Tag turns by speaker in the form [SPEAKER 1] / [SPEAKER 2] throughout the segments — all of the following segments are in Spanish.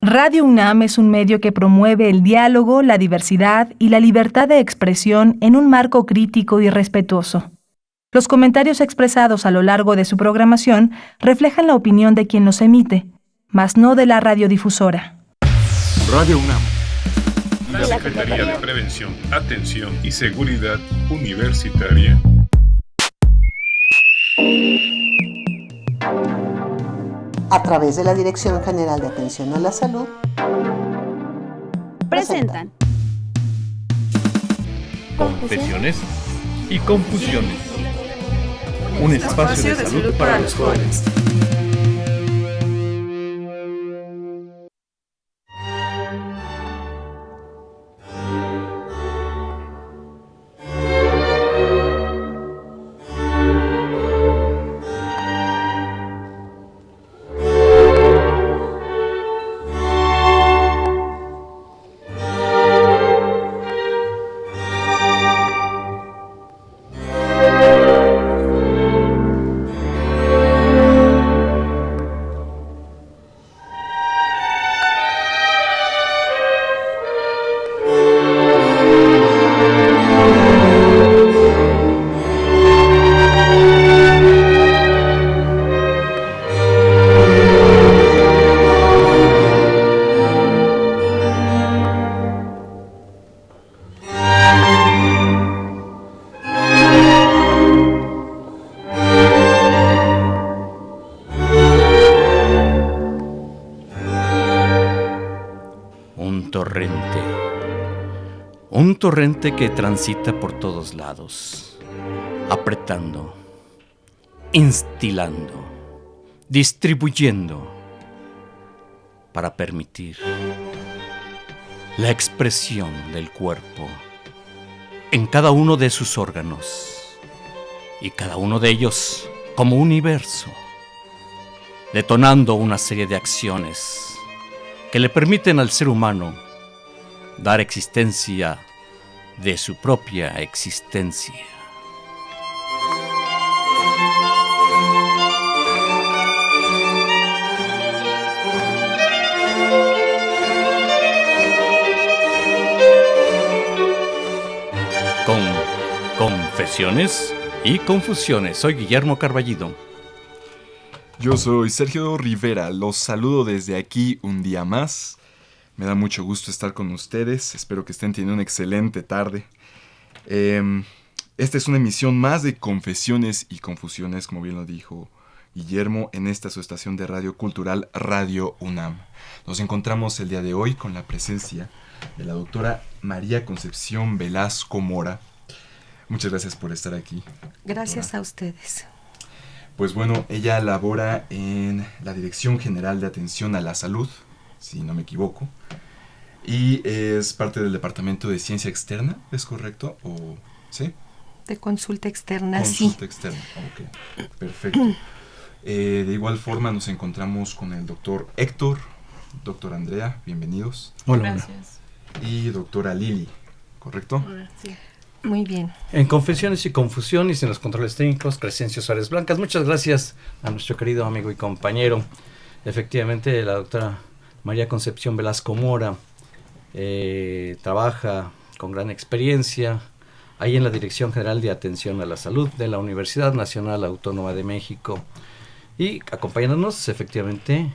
[SPEAKER 1] Radio UNAM es un medio que promueve el diálogo, la diversidad y la libertad de expresión en un marco crítico y respetuoso. Los comentarios expresados a lo largo de su programación reflejan la opinión de quien los emite, mas no de la radiodifusora.
[SPEAKER 2] Radio UNAM.
[SPEAKER 3] La Secretaría de Prevención, Atención y Seguridad Universitaria.
[SPEAKER 4] A través de la Dirección General de Atención a la Salud,
[SPEAKER 5] presentan
[SPEAKER 6] Confesiones y Confusiones. Un espacio de salud para los jóvenes. Un torrente que transita por todos lados, apretando, instilando, distribuyendo, para permitir la expresión del cuerpo en cada uno de sus órganos, y cada uno de ellos como universo, detonando una serie de acciones que le permiten al ser humano dar existencia de su propia existencia. Con Confesiones y Confusiones. Soy Guillermo Carballido.
[SPEAKER 2] Yo soy Sergio Rivera. Los saludo desde aquí un día más. Me da mucho gusto estar con ustedes. Espero que estén teniendo una excelente tarde. Esta es una emisión más de Confesiones y Confusiones, como bien lo dijo Guillermo, en esta su estación de radio cultural Radio UNAM. Nos encontramos el día de hoy con la presencia de la doctora María Concepción Velasco Mora. Muchas gracias por estar aquí.
[SPEAKER 4] Gracias
[SPEAKER 2] doctora.
[SPEAKER 4] A ustedes.
[SPEAKER 2] Pues bueno, ella labora en la Dirección General de Atención a la Salud, si no me equivoco, y es parte del Departamento de Ciencia Externa, ¿es correcto? ¿O sí?
[SPEAKER 4] De consulta externa,
[SPEAKER 2] Consulta externa, ok, perfecto. De igual forma nos encontramos con el doctor Héctor, doctor Andrea, bienvenidos.
[SPEAKER 6] Hola.
[SPEAKER 5] Gracias.
[SPEAKER 2] Y doctora Lili, ¿correcto?
[SPEAKER 5] Hola, sí.
[SPEAKER 4] Muy bien.
[SPEAKER 6] En Confesiones y Confusiones, en los controles técnicos, Crescencio Suárez Blancas. Muchas gracias a nuestro querido amigo y compañero. Efectivamente, la doctora María Concepción Velasco Mora trabaja con gran experiencia ahí en la Dirección General de Atención a la Salud de la Universidad Nacional Autónoma de México. Y acompañándonos, efectivamente,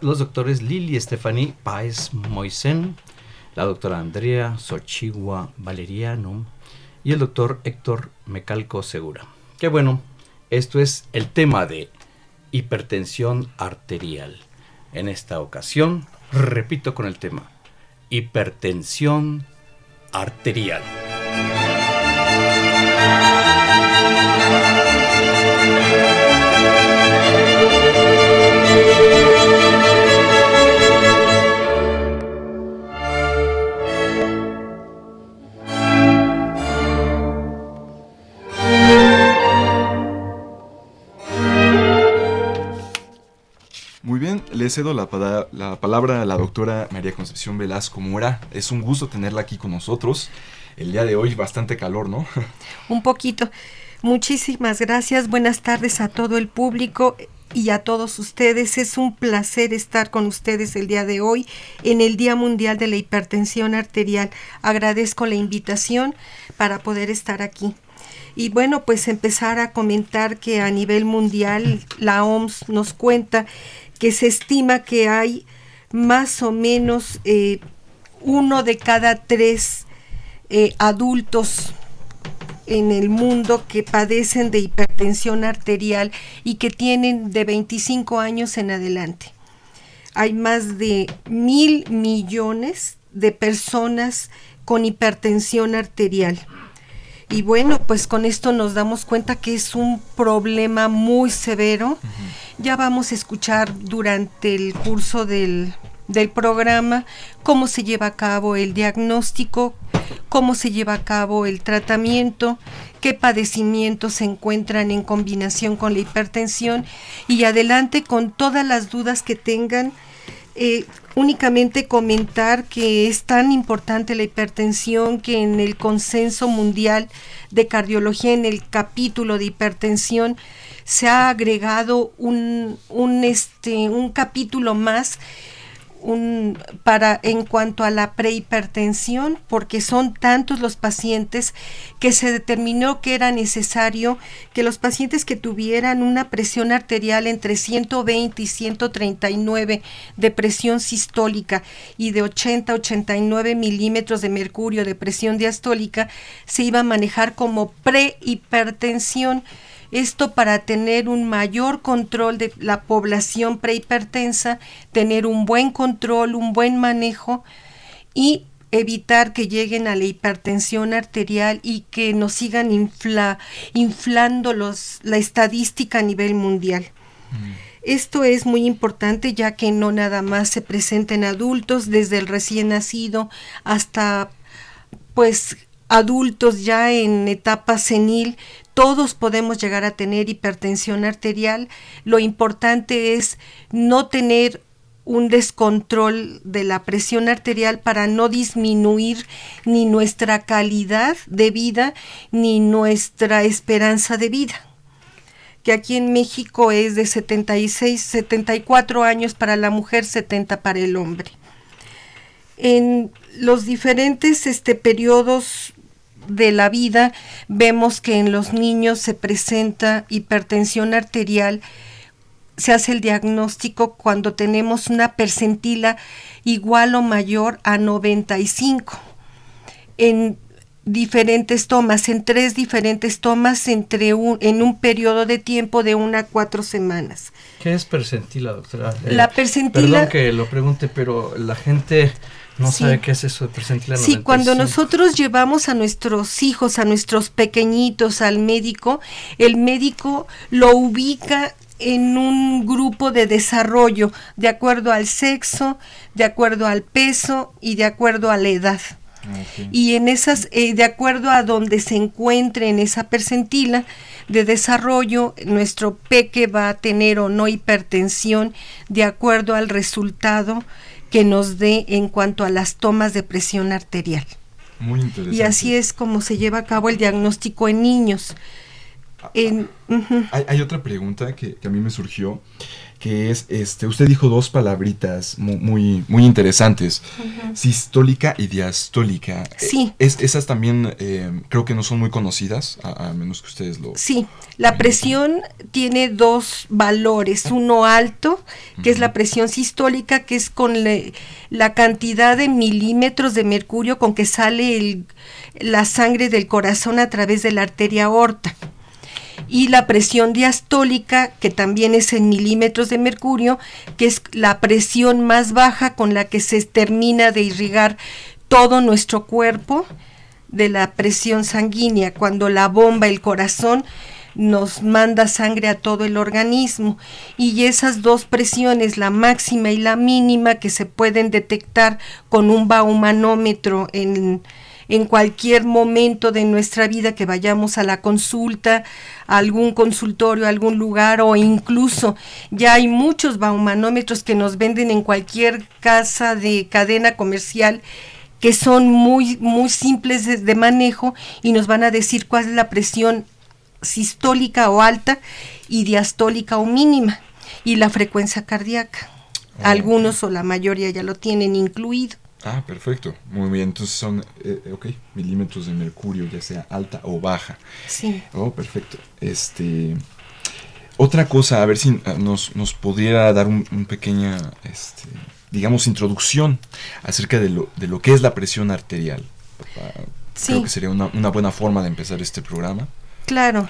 [SPEAKER 6] los doctores Lili Estefaní Páez Moisén, la doctora Andrea Xochigua Valeriano y el doctor Héctor Mecalco Segura. Qué bueno, esto es el tema de hipertensión arterial. En esta ocasión, repito con el tema, hipertensión arterial.
[SPEAKER 2] Muy bien, le cedo la palabra a la doctora María Concepción Velasco Mora. Es un gusto tenerla aquí con nosotros. El día de hoy bastante calor, ¿no?
[SPEAKER 4] Un poquito. Muchísimas gracias. Buenas tardes a todo el público.
[SPEAKER 5] y a todos ustedes. Es un placer estar con ustedes el día de hoy en el Día Mundial de la Hipertensión Arterial. Agradezco la invitación para poder estar aquí. Y bueno, pues empezar a comentar que a nivel mundial la OMS nos cuenta que se estima que hay más o menos 1 de cada 3 adultos en el mundo que padecen de hipertensión arterial y que tienen de 25 años en adelante. Hay más de 1,000 millones de personas con hipertensión arterial. Y bueno, pues con esto nos damos cuenta que es un problema muy severo. Ya vamos a escuchar durante el curso del programa cómo se lleva a cabo el diagnóstico, cómo se lleva a cabo el tratamiento, qué padecimientos se encuentran en combinación con la hipertensión, y adelante con todas las dudas que tengan. Únicamente comentar que es tan importante la hipertensión que en el Consenso Mundial de Cardiología, en el capítulo de hipertensión, se ha agregado un capítulo más en cuanto a la prehipertensión, porque son tantos los pacientes que se determinó que era necesario que los pacientes que tuvieran una presión arterial entre 120 y 139 de presión sistólica y de 80 a 89 milímetros de mercurio de presión diastólica se iba a manejar como prehipertensión. Esto para tener un mayor control de la población prehipertensa, tener un buen control, un buen manejo y evitar que lleguen a la hipertensión arterial y que nos sigan inflando la estadística a nivel mundial. Esto es muy importante, ya que no nada más se presenta en adultos, desde el recién nacido hasta pues adultos ya en etapa senil. Todos podemos llegar a tener hipertensión arterial. Lo importante es no tener un descontrol de la presión arterial para no disminuir ni nuestra calidad de vida ni nuestra esperanza de vida, que aquí en México es de 74 años para la mujer, 70 para el hombre. En los diferentes periodos de la vida vemos que en los niños se presenta hipertensión arterial. Se hace el diagnóstico cuando tenemos una percentila igual o mayor a 95 en diferentes tomas, en 3 diferentes tomas en un periodo de tiempo de 1 a 4 semanas.
[SPEAKER 6] ¿Qué es percentila, doctora?
[SPEAKER 5] La percentila...
[SPEAKER 6] Perdón que lo pregunte, pero la gente no sabe qué es eso de percentila 95.
[SPEAKER 5] Sí, cuando nosotros llevamos a nuestros hijos, a nuestros pequeñitos al médico, el médico lo ubica en un grupo de desarrollo, de acuerdo al sexo, de acuerdo al peso y de acuerdo a la edad. Okay. Y en esas, de acuerdo a donde se encuentre en esa percentila de desarrollo, nuestro peque va a tener o no hipertensión de acuerdo al resultado que nos dé en cuanto a las tomas de presión arterial.
[SPEAKER 2] Muy interesante.
[SPEAKER 5] Y así es como se lleva a cabo el diagnóstico en niños.
[SPEAKER 2] Hay otra pregunta que a mí me surgió, que es, usted dijo 2 palabritas muy interesantes, sistólica y diastólica.
[SPEAKER 5] Sí.
[SPEAKER 2] Esas también creo que no son muy conocidas, a menos que ustedes lo...
[SPEAKER 5] Sí, la presión tiene 2 valores, uno alto, que es la presión sistólica, que es con la cantidad de milímetros de mercurio con que sale la sangre del corazón a través de la arteria aorta. Y la presión diastólica, que también es en milímetros de mercurio, que es la presión más baja con la que se termina de irrigar todo nuestro cuerpo, de la presión sanguínea, cuando la bomba, el corazón, nos manda sangre a todo el organismo. Y esas 2 presiones, la máxima y la mínima, que se pueden detectar con un baumanómetro en cualquier momento de nuestra vida que vayamos a la consulta, a algún consultorio, a algún lugar, o incluso ya hay muchos baumanómetros que nos venden en cualquier casa de cadena comercial, que son muy simples de manejo y nos van a decir cuál es la presión sistólica o alta y diastólica o mínima. y la frecuencia cardíaca. Algunos o la mayoría ya lo tienen incluido.
[SPEAKER 2] Ah, perfecto. Muy bien. Entonces son, milímetros de mercurio, ya sea alta o baja.
[SPEAKER 5] Sí.
[SPEAKER 2] Oh, perfecto. Otra cosa, a ver si nos pudiera dar un pequeña, digamos, introducción acerca de lo que es la presión arterial.
[SPEAKER 5] Sí.
[SPEAKER 2] Creo que sería una buena forma de empezar este programa.
[SPEAKER 5] Claro.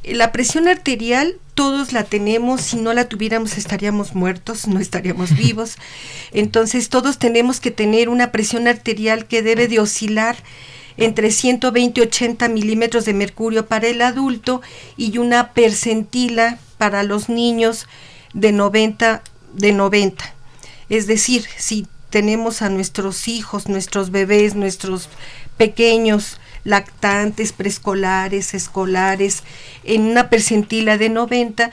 [SPEAKER 5] La presión arterial todos la tenemos, si no la tuviéramos estaríamos muertos, no estaríamos vivos. Entonces todos tenemos que tener una presión arterial que debe de oscilar entre 120 y 80 milímetros de mercurio para el adulto y una percentila para los niños de 90. Es decir, si tenemos a nuestros hijos, nuestros bebés, nuestros pequeños, lactantes, preescolares, escolares, en una percentila de 90,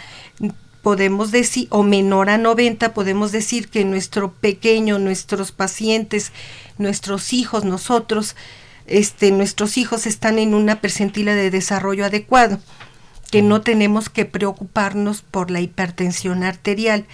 [SPEAKER 5] podemos decir, o menor a 90, podemos decir que nuestro pequeño, nuestros pacientes, nuestros hijos, nosotros, nuestros hijos están en una percentila de desarrollo adecuado, que no tenemos que preocuparnos por la hipertensión arterial.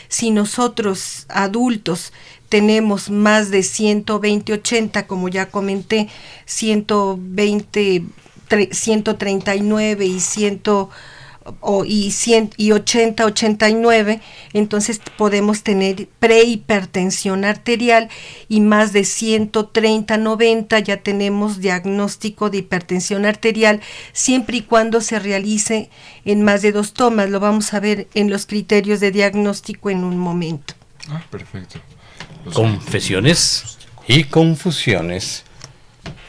[SPEAKER 5] Si nosotros, adultos, tenemos más de 120-80, como ya comenté, 139 y 80-89, entonces podemos tener prehipertensión arterial, y más de 130-90 ya tenemos diagnóstico de hipertensión arterial, siempre y cuando se realice en más de 2 tomas. Lo vamos a ver en los criterios de diagnóstico en un momento.
[SPEAKER 2] Ah, perfecto.
[SPEAKER 6] Confesiones y confusiones.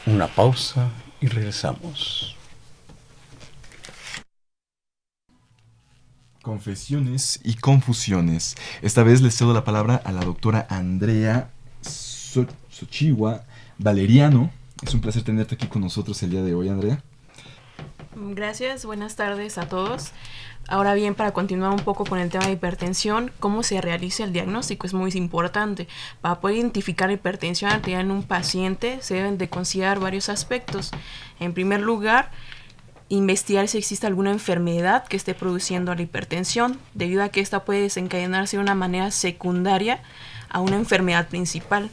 [SPEAKER 6] Una pausa y regresamos.
[SPEAKER 2] Confesiones y confusiones. Esta vez les cedo la palabra a la doctora Andrea Xochihua Valeriano. Es un placer tenerte aquí con nosotros el día de hoy, Andrea.
[SPEAKER 7] Gracias, buenas tardes a todos. Ahora bien, para continuar un poco con el tema de hipertensión, ¿cómo se realiza el diagnóstico? Es muy importante. Para poder identificar hipertensión arterial en un paciente se deben de considerar varios aspectos. En primer lugar, investigar si existe alguna enfermedad que esté produciendo la hipertensión, debido a que esta puede desencadenarse de una manera secundaria a una enfermedad principal.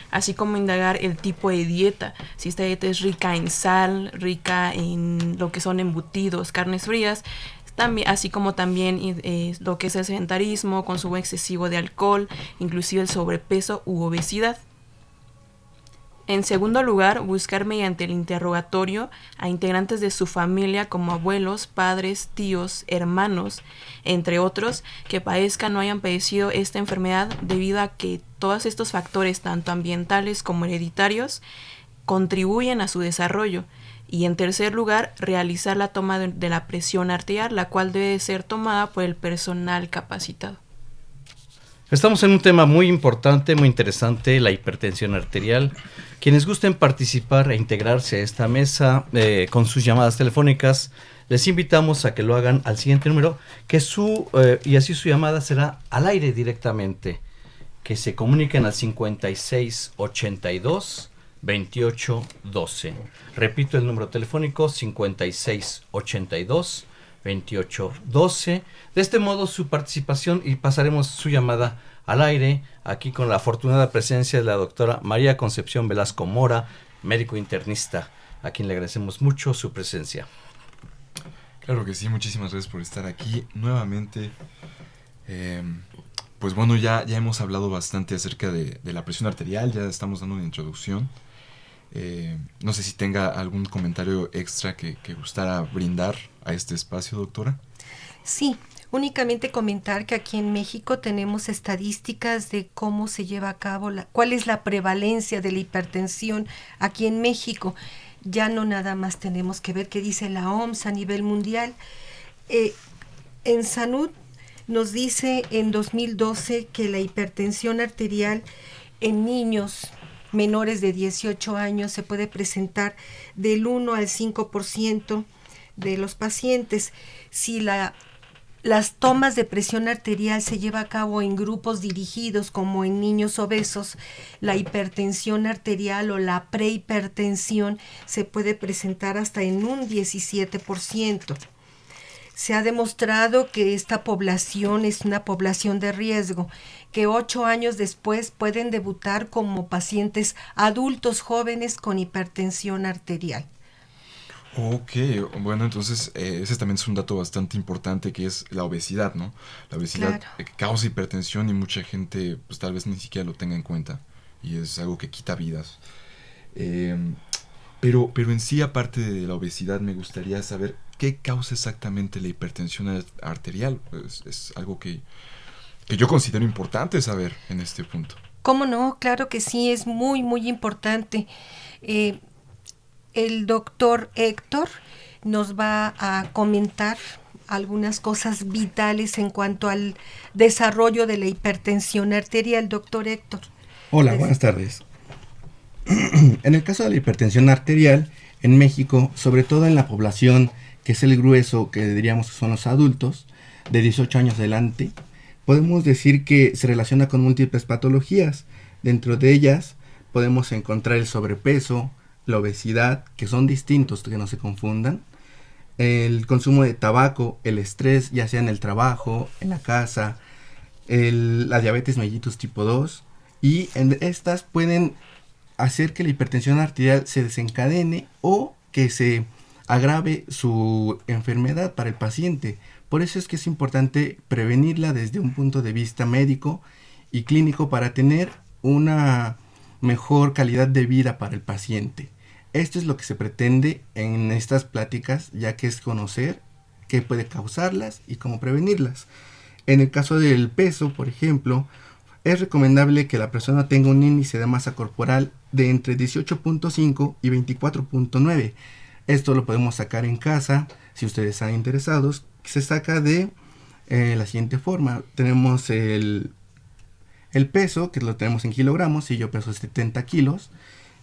[SPEAKER 7] Así como indagar el tipo de dieta, si esta dieta es rica en sal, rica en lo que son embutidos, carnes frías, también, así como también lo que es el sedentarismo, consumo excesivo de alcohol, inclusive el sobrepeso u obesidad. En segundo lugar, buscar mediante el interrogatorio a integrantes de su familia como abuelos, padres, tíos, hermanos, entre otros, que padezcan o hayan padecido esta enfermedad, debido a que todos estos factores, tanto ambientales como hereditarios, contribuyen a su desarrollo. Y en tercer lugar, realizar la toma de la presión arterial, la cual debe ser tomada por el personal capacitado.
[SPEAKER 6] Estamos en un tema muy importante, muy interesante, la hipertensión arterial. Quienes gusten participar e integrarse a esta mesa con sus llamadas telefónicas, les invitamos a que lo hagan al siguiente número, y así su llamada será al aire directamente, que se comuniquen al 5682 2812. Repito el número telefónico, 5682 2812. De este modo su participación, y pasaremos su llamada al aire, aquí con la afortunada presencia de la doctora María Concepción Velasco Mora, médico internista, a quien le agradecemos mucho su presencia.
[SPEAKER 2] Claro que sí, muchísimas gracias por estar aquí nuevamente. Pues bueno, ya hemos hablado bastante acerca de la presión arterial, ya estamos dando una introducción. No sé si tenga algún comentario extra que gustara brindar a este espacio, doctora.
[SPEAKER 5] Sí, únicamente comentar que aquí en México tenemos estadísticas de cómo se lleva a cabo, cuál es la prevalencia de la hipertensión aquí en México. Ya no nada más tenemos que ver qué dice la OMS a nivel mundial. En Salud nos dice en 2012 que la hipertensión arterial en niños menores de 18 años se puede presentar del 1 al 5% de los pacientes. Si las tomas de presión arterial se lleva a cabo en grupos dirigidos, como en niños obesos, la hipertensión arterial o la prehipertensión se puede presentar hasta en un 17%. Se ha demostrado que esta población es una población de riesgo, que 8 años después pueden debutar como pacientes adultos jóvenes con hipertensión arterial.
[SPEAKER 2] Ok, bueno, entonces ese también es un dato bastante importante, que es la obesidad, ¿no? La obesidad causa hipertensión y mucha gente pues tal vez ni siquiera lo tenga en cuenta, y es algo que quita vidas. Pero en sí, aparte de la obesidad, me gustaría saber qué causa exactamente la hipertensión arterial. Es algo que yo considero importante saber en este punto.
[SPEAKER 5] ¿Cómo no? Claro que sí, es muy, muy importante. El doctor Héctor nos va a comentar algunas cosas vitales en cuanto al desarrollo de la hipertensión arterial. Doctor Héctor.
[SPEAKER 8] Hola, buenas tardes. En el caso de la hipertensión arterial, en México, sobre todo en la población que es el grueso, que diríamos que son los adultos, de 18 años adelante, podemos decir que se relaciona con múltiples patologías. Dentro de ellas podemos encontrar el sobrepeso, la obesidad, que son distintos, que no se confundan, el consumo de tabaco, el estrés, ya sea en el trabajo, en la casa, la diabetes mellitus tipo 2, y estas pueden hacer que la hipertensión arterial se desencadene o que se agrave su enfermedad para el paciente. Por eso es que es importante prevenirla desde un punto de vista médico y clínico para tener una mejor calidad de vida para el paciente. Esto es lo que se pretende en estas pláticas, ya que es conocer qué puede causarlas y cómo prevenirlas. En el caso del peso, por ejemplo, es recomendable que la persona tenga un índice de masa corporal de entre 18.5 y 24.9. Esto lo podemos sacar en casa, si ustedes están interesados. Se saca de la siguiente forma. Tenemos el peso, que lo tenemos en kilogramos, si yo peso 70 kilos.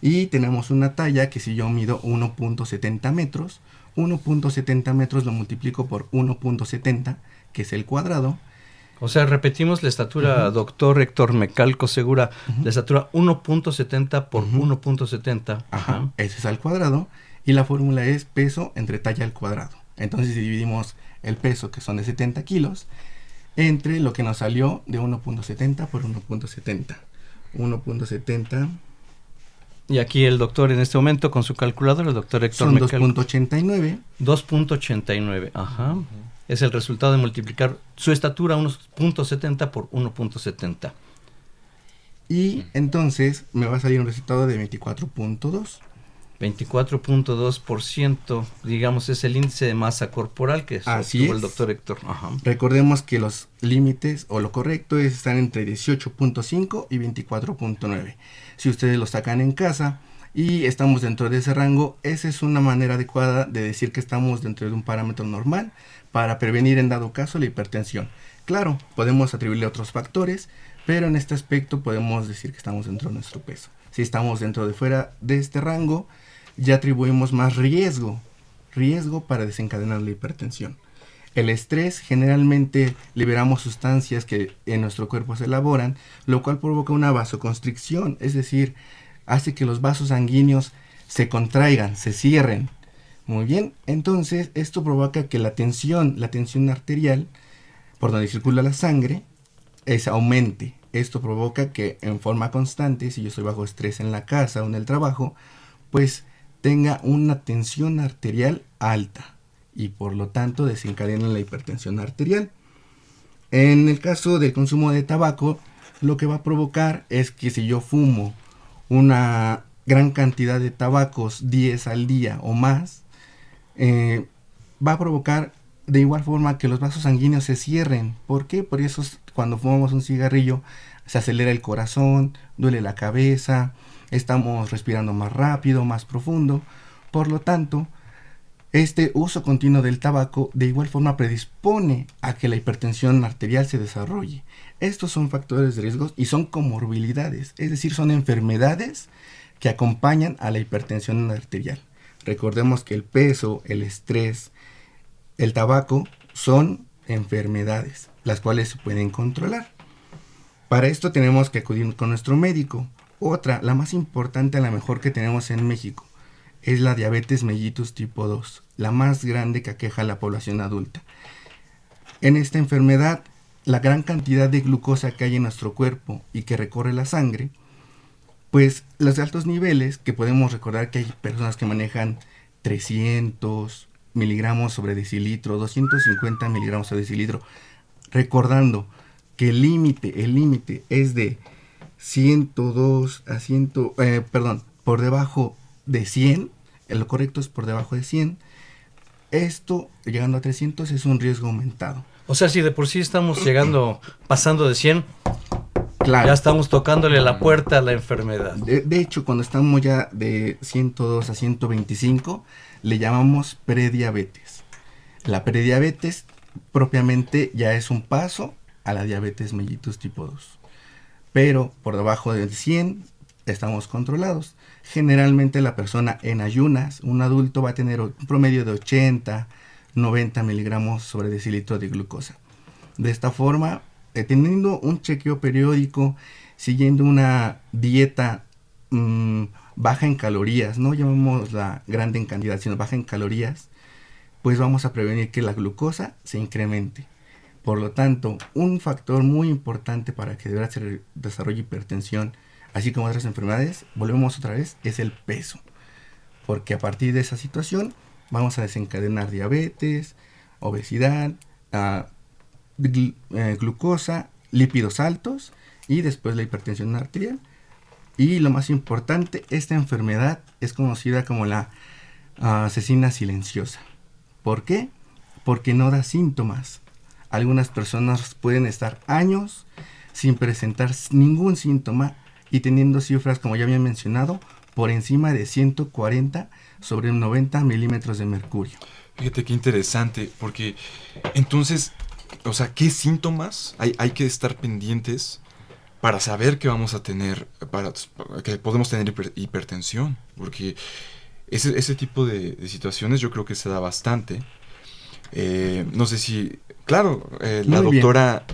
[SPEAKER 8] Y tenemos una talla que si yo mido 1.70 metros, 1.70 metros lo multiplico por 1.70, que es el cuadrado.
[SPEAKER 6] O sea, repetimos la estatura, doctor Héctor Mecalco Segura, la estatura 1.70 por 1.70.
[SPEAKER 8] Ajá, ese es al cuadrado. Y la fórmula es peso entre talla al cuadrado. Entonces dividimos el peso, que son de 70 kilos, entre lo que nos salió de 1.70 por 1.70. 1.70...
[SPEAKER 6] Y aquí el doctor en este momento con su calculadora, el doctor Héctor
[SPEAKER 8] Mecalco. Son 2.89.
[SPEAKER 6] 2.89, ajá. Es el resultado de multiplicar su estatura 1.70 por 1.70.
[SPEAKER 8] Y entonces me va a salir un resultado de 24.2.
[SPEAKER 6] 24.2%, digamos, es el índice de masa corporal que tuvo el doctor Héctor. Ajá.
[SPEAKER 8] Recordemos que los límites o lo correcto es estar entre 18.5 y 24.9. Si ustedes lo sacan en casa y estamos dentro de ese rango, esa es una manera adecuada de decir que estamos dentro de un parámetro normal para prevenir en dado caso la hipertensión. Claro, podemos atribuirle otros factores, pero en este aspecto podemos decir que estamos dentro de nuestro peso. Si estamos dentro de fuera de este rango, ya atribuimos más riesgo para desencadenar la hipertensión. El estrés, generalmente liberamos sustancias que en nuestro cuerpo se elaboran, lo cual provoca una vasoconstricción, es decir, hace que los vasos sanguíneos se contraigan, se cierren. Muy bien, entonces esto provoca que la tensión arterial, por donde circula la sangre, aumente. Esto provoca que en forma constante, si yo estoy bajo estrés en la casa o en el trabajo, pues tenga una tensión arterial alta y por lo tanto desencadena la hipertensión arterial. En el caso del consumo de tabaco, lo que va a provocar es que si yo fumo una gran cantidad de tabacos, 10 al día o más, va a provocar de igual forma que los vasos sanguíneos se cierren. ¿Por qué? Por eso cuando fumamos un cigarrillo se acelera el corazón, duele la cabeza, estamos respirando más rápido, más profundo. Por lo tanto, este uso continuo del tabaco de igual forma predispone a que la hipertensión arterial se desarrolle. Estos son factores de riesgo y son comorbilidades, es decir, son enfermedades que acompañan a la hipertensión arterial. Recordemos que el peso, el estrés, el tabaco son enfermedades, las cuales se pueden controlar. Para esto tenemos que acudir con nuestro médico. Otra, la más importante, la mejor que tenemos en México, es la diabetes mellitus tipo 2, la más grande que aqueja a la población adulta. En esta enfermedad, la gran cantidad de glucosa que hay en nuestro cuerpo y que recorre la sangre, pues los altos niveles, que podemos recordar que hay personas que manejan 300 miligramos sobre decilitro, 250 miligramos sobre decilitro, recordando que el límite es de 102 a 100, por debajo de 100, lo correcto es por debajo de 100, esto llegando a 300 es un riesgo aumentado.
[SPEAKER 6] O sea, si de por sí estamos pasando de 100,
[SPEAKER 8] claro,
[SPEAKER 6] ya estamos tocándole la puerta a la enfermedad.
[SPEAKER 8] De hecho, cuando estamos ya de 102 a 125, le llamamos prediabetes. La prediabetes propiamente ya es un paso a la diabetes mellitus tipo 2. Pero por debajo de 100 estamos controlados. Generalmente la persona en ayunas, un adulto va a tener un promedio de 80, 90 miligramos sobre decilitro de glucosa. De esta forma, teniendo un chequeo periódico, siguiendo una dieta baja en calorías, no llamamos la grande en cantidad, sino baja en calorías, pues vamos a prevenir que la glucosa se incremente. Por lo tanto, un factor muy importante para que se desarrolle hipertensión, así como otras enfermedades, volvemos otra vez, es el peso. Porque a partir de esa situación vamos a desencadenar diabetes, obesidad, glucosa, lípidos altos y después la hipertensión arterial. Y lo más importante, esta enfermedad es conocida como la asesina silenciosa. ¿Por qué? Porque no da síntomas. Algunas personas pueden estar años sin presentar ningún síntoma y teniendo cifras, como ya había mencionado, por encima de 140 sobre 90 milímetros de mercurio.
[SPEAKER 2] Fíjate qué interesante, porque entonces, o sea, ¿qué síntomas hay que estar pendientes para saber que vamos a tener, que podemos tener hipertensión? Porque ese tipo de situaciones yo creo que se da bastante. No sé si... Claro, la doctora...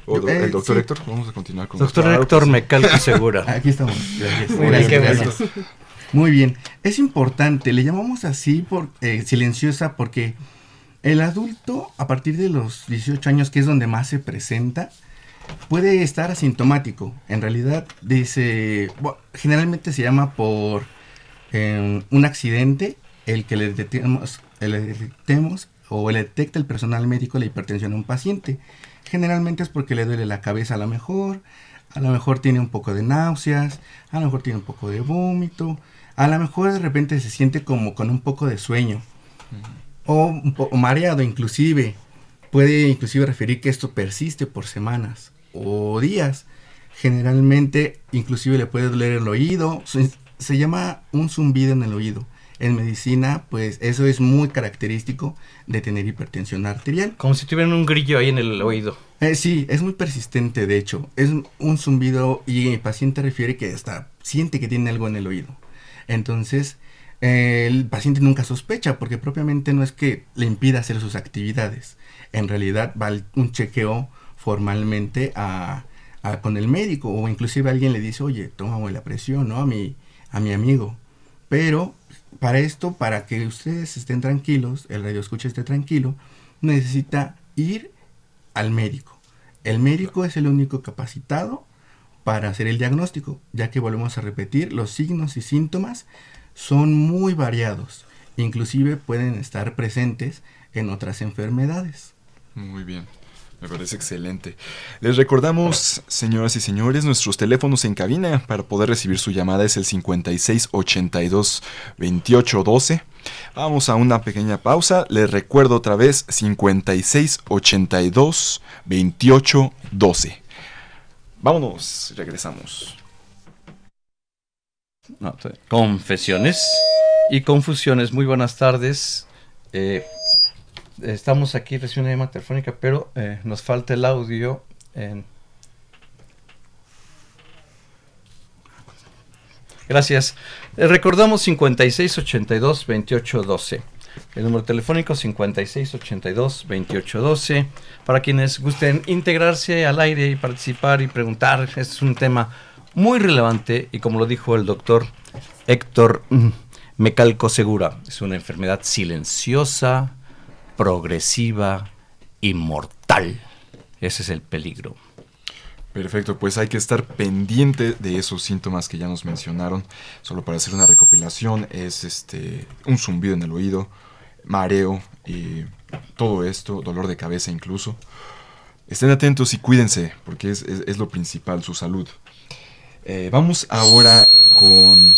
[SPEAKER 2] el doctor Héctor, vamos a continuar con...
[SPEAKER 6] Doctor Héctor Mecalco Segura.
[SPEAKER 8] Aquí estamos. Gracias.
[SPEAKER 6] Gracias.
[SPEAKER 8] Muy bien. Es importante, le llamamos así por silenciosa porque el adulto, a partir de los 18 años, que es donde más se presenta, puede estar asintomático. En realidad, generalmente se llama por un accidente el que le detectemos o le detecta el personal médico la hipertensión a un paciente. Generalmente es porque le duele la cabeza a lo mejor tiene un poco de náuseas, a lo mejor tiene un poco de vómito, a lo mejor de repente se siente como con un poco de sueño, o un poco mareado inclusive. Puede inclusive referir que esto persiste por semanas o días. Generalmente inclusive le puede doler el oído, se llama un zumbido en el oído. En medicina, pues eso es muy característico de tener hipertensión arterial.
[SPEAKER 6] Como si tuvieran un grillo ahí en el oído.
[SPEAKER 8] Sí, es muy persistente, de hecho. Es un zumbido y el paciente refiere que hasta siente que tiene algo en el oído. Entonces, el paciente nunca sospecha porque propiamente no es que le impida hacer sus actividades. En realidad va un chequeo formalmente con el médico, o inclusive alguien le dice, oye, tómame la presión, ¿no? A mi amigo. Pero para que ustedes estén tranquilos, el radioescucha esté tranquilo, necesita ir al médico. El médico es el único capacitado para hacer el diagnóstico, ya que volvemos a repetir, los signos y síntomas son muy variados, inclusive pueden estar presentes en otras enfermedades.
[SPEAKER 2] Muy bien. Me parece excelente. Les recordamos, señoras y señores, nuestros teléfonos en cabina para poder recibir su llamada es el 5682-2812. Vamos a una pequeña pausa. Les recuerdo otra vez, 5682-2812. Vámonos, regresamos.
[SPEAKER 6] Confesiones y confusiones. Muy buenas tardes. Estamos aquí recibiendo una llamada telefónica, pero nos falta el audio. Gracias. Recordamos 5682-2812. El número telefónico 5682-2812. Para quienes gusten integrarse al aire y participar y preguntar. Este es un tema muy relevante y como lo dijo el doctor Héctor Mecalcosegura es una enfermedad silenciosa, progresiva y mortal. Ese es el peligro.
[SPEAKER 2] Perfecto, pues hay que estar pendiente de esos síntomas que ya nos mencionaron. Solo para hacer una recopilación, es un zumbido en el oído, mareo y todo esto, dolor de cabeza incluso. Estén atentos y cuídense, porque es lo principal, su salud. Vamos ahora con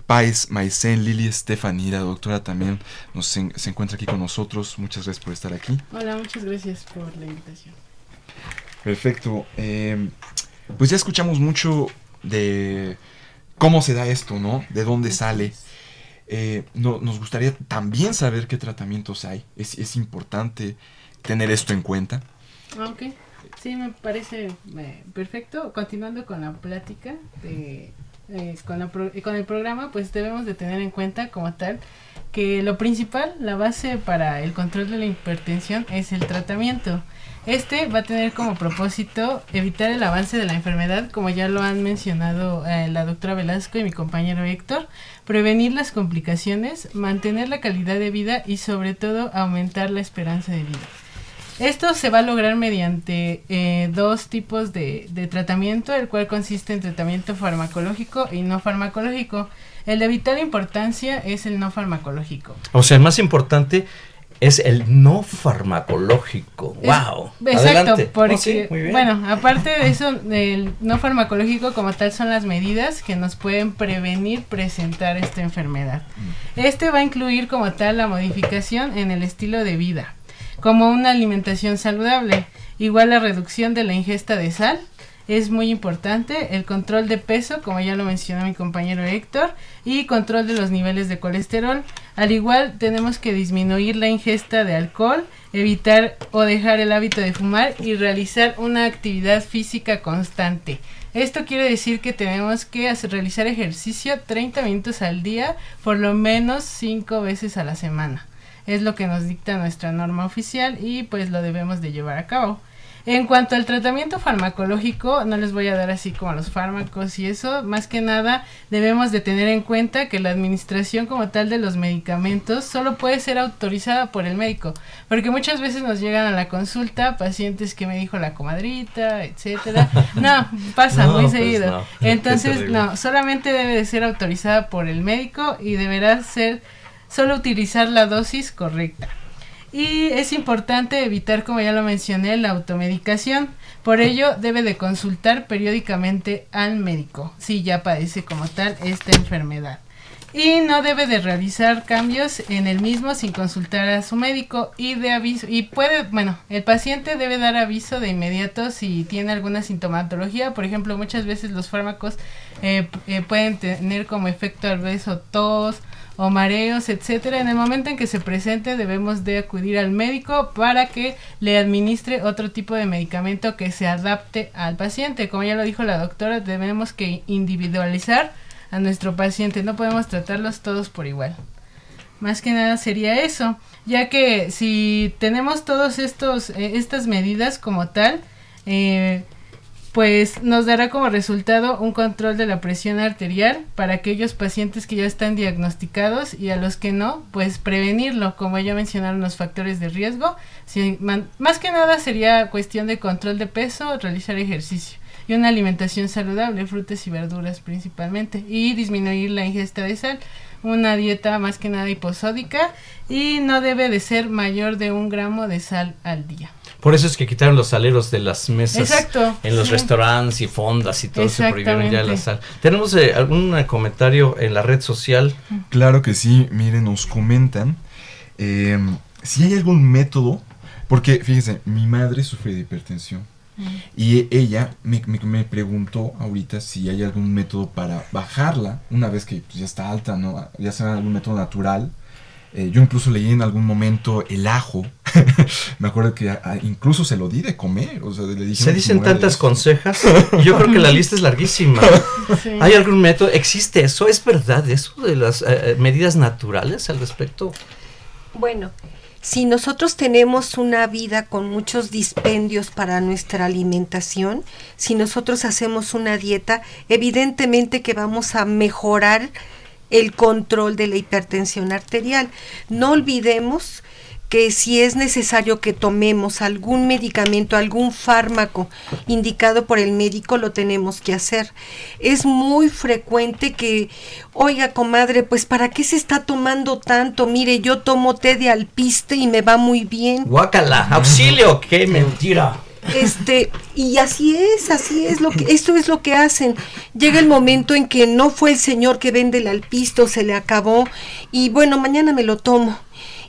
[SPEAKER 2] Páez Maicén, Lili Estefanía, la doctora también se encuentra aquí con nosotros. Muchas gracias por estar aquí.
[SPEAKER 9] Hola, muchas gracias por la invitación.
[SPEAKER 2] Perfecto. Pues ya escuchamos mucho de cómo se da esto, ¿no? De dónde sale. Nos gustaría también saber qué tratamientos hay. Es importante tener esto en cuenta.
[SPEAKER 9] Ok, sí, me parece perfecto. Continuando con la plática, con el programa, pues debemos de tener en cuenta como tal que lo principal, la base para el control de la hipertensión es el tratamiento. Este va a tener como propósito evitar el avance de la enfermedad, como ya lo han mencionado la doctora Velasco y mi compañero Héctor, prevenir las complicaciones, mantener la calidad de vida y sobre todo aumentar la esperanza de vida. Esto se va a lograr mediante dos tipos de tratamiento, el cual consiste en tratamiento farmacológico y no farmacológico. El de vital importancia es el no farmacológico.
[SPEAKER 6] O sea, el más importante es el no farmacológico. ¡Wow!
[SPEAKER 9] Exacto,
[SPEAKER 6] adelante.
[SPEAKER 9] porque,
[SPEAKER 6] sí, muy bien.
[SPEAKER 9] bueno, aparte de eso, el no farmacológico como tal son las medidas que nos pueden prevenir presentar esta enfermedad. Este va a incluir como tal la modificación en el estilo de vida, como una alimentación saludable, igual la reducción de la ingesta de sal, es muy importante, el control de peso, como ya lo mencionó mi compañero Héctor, y control de los niveles de colesterol. Al igual tenemos que disminuir la ingesta de alcohol, evitar o dejar el hábito de fumar y realizar una actividad física constante. Esto quiere decir que tenemos que realizar ejercicio 30 minutos al día, por lo menos 5 veces a la semana. Es lo que nos dicta nuestra norma oficial y pues lo debemos de llevar a cabo. En cuanto al tratamiento farmacológico, no les voy a dar así como los fármacos y eso, más que nada debemos de tener en cuenta que la administración como tal de los medicamentos solo puede ser autorizada por el médico, porque muchas veces nos llegan a la consulta pacientes que me dijo la comadrita, etcétera. No, pasa muy
[SPEAKER 6] pues
[SPEAKER 9] seguido.
[SPEAKER 6] No.
[SPEAKER 9] Entonces, no, solamente debe de ser autorizada por el médico y deberá ser solo utilizar la dosis correcta. Y es importante evitar, como ya lo mencioné, la automedicación. Por ello, debe de consultar periódicamente al médico si ya padece como tal esta enfermedad. Y no debe de realizar cambios en el mismo sin consultar a su médico y de aviso. Y el paciente debe dar aviso de inmediato si tiene alguna sintomatología. Por ejemplo, muchas veces los fármacos pueden tener como efecto adverso tos o mareos, etcétera. En el momento en que se presente debemos de acudir al médico para que le administre otro tipo de medicamento que se adapte al paciente. Como ya lo dijo la doctora, debemos que individualizar a nuestro paciente, no podemos tratarlos todos por igual. Más que nada sería eso, ya que si tenemos todos estas medidas como tal, pues nos dará como resultado un control de la presión arterial para aquellos pacientes que ya están diagnosticados y a los que no, pues prevenirlo, como ya mencionaron los factores de riesgo. Más que nada sería cuestión de control de peso, realizar ejercicio y una alimentación saludable, frutas y verduras principalmente, y disminuir la ingesta de sal, una dieta más que nada hiposódica y no debe de ser mayor de 1 gramo de sal al día.
[SPEAKER 6] Por eso es que quitaron los saleros de las mesas.
[SPEAKER 9] Exacto,
[SPEAKER 6] en los restaurantes y fondas y todo, se prohibieron ya la sal. ¿Tenemos algún comentario en la red social?
[SPEAKER 2] Claro que sí, miren, nos comentan si hay algún método, porque fíjense, mi madre sufre de hipertensión y ella me preguntó ahorita si hay algún método para bajarla una vez que pues, ya está alta, ¿no? Ya sea algún método natural. Yo incluso leí en algún momento el ajo. Me acuerdo que incluso se lo di de comer. O sea, le dije,
[SPEAKER 6] se dicen tantas consejas. Y yo creo que la lista es larguísima. Sí. ¿Hay algún método? ¿Existe eso? ¿Es verdad eso de las medidas naturales al respecto?
[SPEAKER 5] Bueno, si nosotros tenemos una vida con muchos dispendios para nuestra alimentación, si nosotros hacemos una dieta, evidentemente que vamos a mejorar el control de la hipertensión arterial. No olvidemos que si es necesario que tomemos algún medicamento, algún fármaco indicado por el médico, lo tenemos que hacer. Es muy frecuente que, oiga, comadre, pues ¿para qué se está tomando tanto? Mire, yo tomo té de alpiste y me va muy bien.
[SPEAKER 6] ¡Guácala! ¡Auxilio! ¡Qué mentira!
[SPEAKER 5] Y así es, esto es lo que hacen. Llega el momento en que no fue el señor que vende el alpiste o se le acabó y bueno, mañana me lo tomo.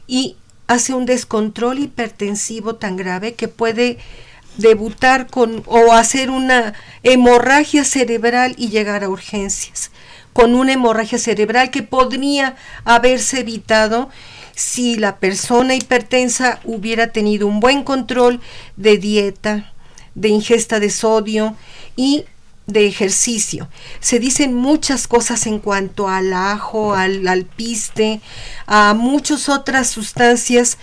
[SPEAKER 5] Y hace un descontrol hipertensivo tan grave que puede debutar o hacer una hemorragia cerebral y llegar a urgencias, con una hemorragia cerebral que podría haberse evitado si la persona hipertensa hubiera tenido un buen control de dieta, de ingesta de sodio y de ejercicio. Se dicen muchas cosas en cuanto al ajo, al alpiste, a muchas otras sustancias.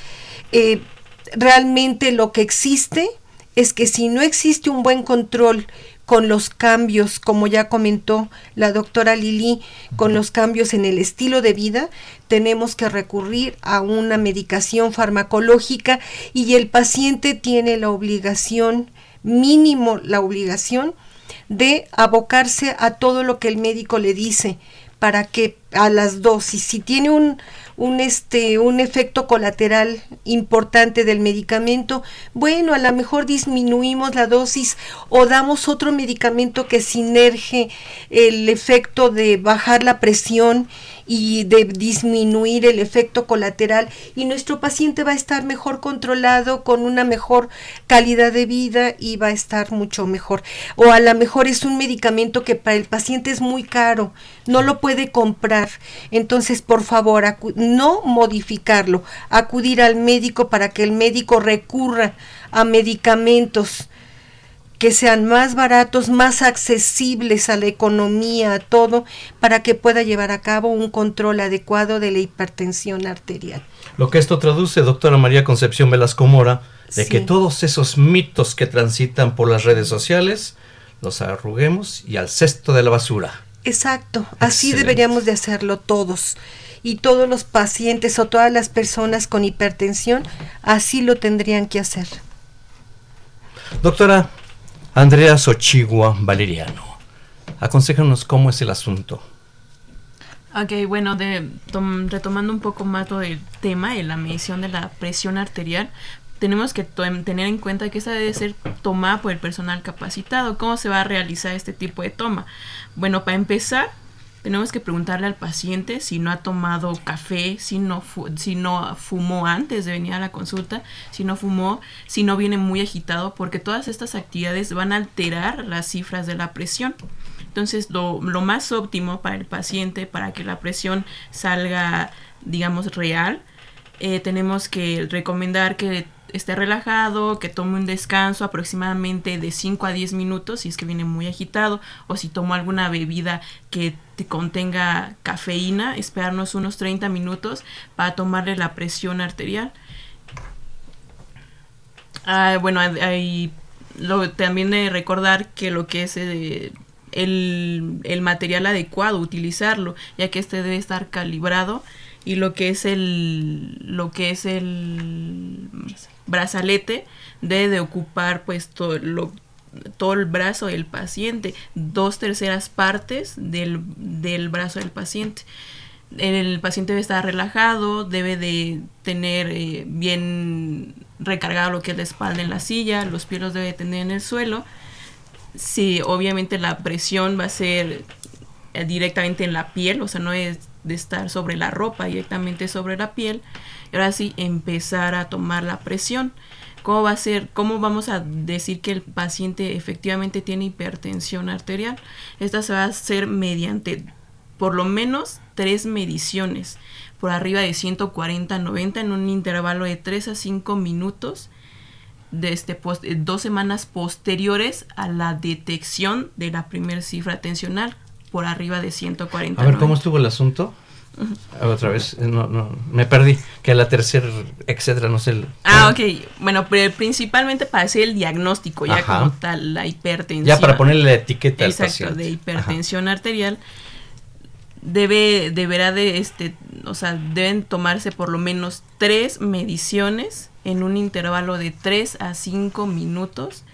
[SPEAKER 5] Realmente lo que existe es que si no existe un buen control con los cambios, como ya comentó la doctora Lili, con los cambios en el estilo de vida, tenemos que recurrir a una medicación farmacológica y el paciente tiene la obligación, mínimo la obligación, de abocarse a todo lo que el médico le dice para que a las dosis, si tiene un efecto colateral importante del medicamento, bueno, a lo mejor disminuimos la dosis o damos otro medicamento que sinergie el efecto de bajar la presión y de disminuir el efecto colateral, y nuestro paciente va a estar mejor controlado, con una mejor calidad de vida y va a estar mucho mejor. O a lo mejor es un medicamento que para el paciente es muy caro, no lo puede comprar, entonces por favor no modificarlo, acudir al médico para que el médico recurra a medicamentos que sean más baratos, más accesibles a la economía, a todo, para que pueda llevar a cabo un control adecuado de la hipertensión arterial.
[SPEAKER 6] Lo que esto traduce, doctora María Concepción Velasco Mora, de
[SPEAKER 5] Sí.
[SPEAKER 6] que todos esos mitos que transitan por las redes sociales los arruguemos y al cesto de la basura.
[SPEAKER 5] Exacto, así
[SPEAKER 6] Excelente.
[SPEAKER 5] deberíamos de hacerlo todos. Y todos los pacientes o todas las personas con hipertensión así lo tendrían que hacer.
[SPEAKER 6] Doctora Andrea Xochigua Valeriano, aconséjanos cómo es el asunto.
[SPEAKER 7] Ok, bueno, retomando un poco más todo el tema de la medición de la presión arterial, tenemos que tener en cuenta que esta debe ser tomada por el personal capacitado. ¿Cómo se va a realizar este tipo de toma? Bueno, para empezar, tenemos que preguntarle al paciente si no ha tomado café, si no fumó antes de venir a la consulta, si no fumó, si no viene muy agitado, porque todas estas actividades van a alterar las cifras de la presión. Entonces, lo más óptimo para el paciente, para que la presión salga, digamos, real, tenemos que recomendar que esté relajado, que tome un descanso aproximadamente de 5 a 10 minutos si es que viene muy agitado, o si tomó alguna bebida que contenga cafeína, esperarnos unos 30 minutos para tomarle la presión arterial. Bueno, también de recordar que lo que es el material adecuado, utilizarlo, ya que este debe estar calibrado, y lo que es el brazalete debe de ocupar pues todo el brazo del paciente, 2/3 partes del brazo del paciente. El paciente debe estar relajado, debe de tener bien recargado lo que es la espalda en la silla, los pies los debe tener en el suelo. Sí, obviamente la presión va a ser directamente en la piel, o sea, no es de estar sobre la ropa, directamente sobre la piel. Y ahora sí, empezar a tomar la presión. ¿Cómo va a ser? ¿Cómo vamos a decir que el paciente efectivamente tiene hipertensión arterial? Esta se va a hacer mediante por lo menos 3 mediciones por arriba de 140-90 en un intervalo de 3 a 5 minutos de 2 semanas posteriores a la detección de la primera cifra tensional por arriba de 140.
[SPEAKER 6] A ver, ¿cómo estuvo el asunto? Otra vez, no, me perdí, que a la tercera, etcétera, no sé.
[SPEAKER 7] Ok, bueno, pero principalmente para hacer el diagnóstico, ya
[SPEAKER 6] Ajá.
[SPEAKER 7] como tal, la hipertensión.
[SPEAKER 6] Ya para ponerle la etiqueta al
[SPEAKER 7] Exacto,
[SPEAKER 6] paciente.
[SPEAKER 7] de hipertensión arterial, deben tomarse por lo menos 3 mediciones en un intervalo de 3 a 5 minutos,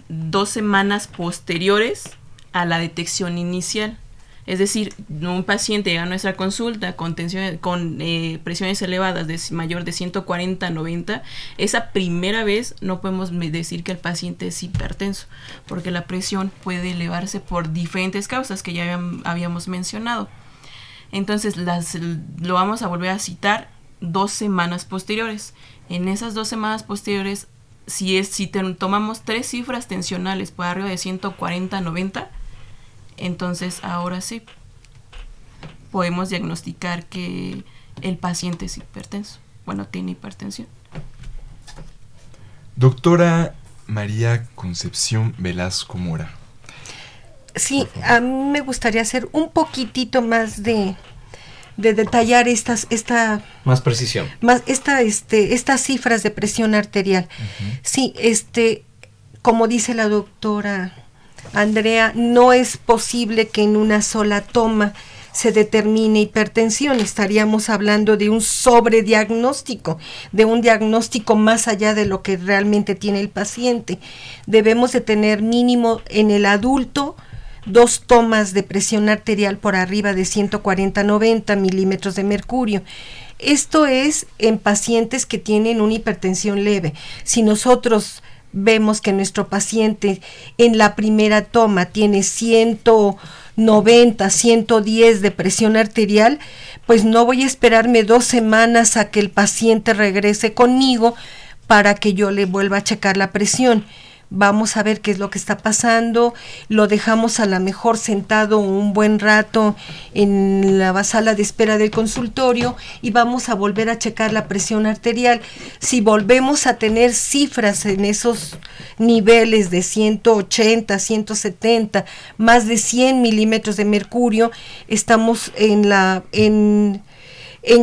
[SPEAKER 7] 2 semanas posteriores a la detección inicial. Es decir, un paciente llega a nuestra consulta con presiones elevadas mayor de 140 a 90, esa primera vez no podemos decir que el paciente es hipertenso, porque la presión puede elevarse por diferentes causas que ya habíamos mencionado. Entonces lo vamos a volver a citar 2 semanas posteriores. En esas 2 semanas posteriores, si tomamos 3 cifras tensionales por arriba de 140 a 90, entonces ahora sí podemos diagnosticar que el paciente es hipertenso. Bueno, tiene hipertensión.
[SPEAKER 2] Doctora María Concepción Velasco Mora.
[SPEAKER 5] Sí, a mí me gustaría hacer un poquitito más de detallar
[SPEAKER 6] más precisión.
[SPEAKER 5] Estas cifras de presión arterial. Uh-huh. Sí, como dice la doctora Andrea, no es posible que en una sola toma se determine hipertensión. Estaríamos hablando de un sobrediagnóstico, de un diagnóstico más allá de lo que realmente tiene el paciente. Debemos de tener mínimo en el adulto 2 tomas de presión arterial por arriba de 140-90 milímetros de mercurio. Esto es en pacientes que tienen una hipertensión leve. Si nosotros vemos que nuestro paciente en la primera toma tiene 190, 110 de presión arterial, pues no voy a esperarme 2 semanas a que el paciente regrese conmigo para que yo le vuelva a checar la presión. Vamos a ver qué es lo que está pasando, lo dejamos a lo mejor sentado un buen rato en la sala de espera del consultorio y vamos a volver a checar la presión arterial. Si volvemos a tener cifras en esos niveles de 180, 170, más de 100 milímetros de mercurio, estamos en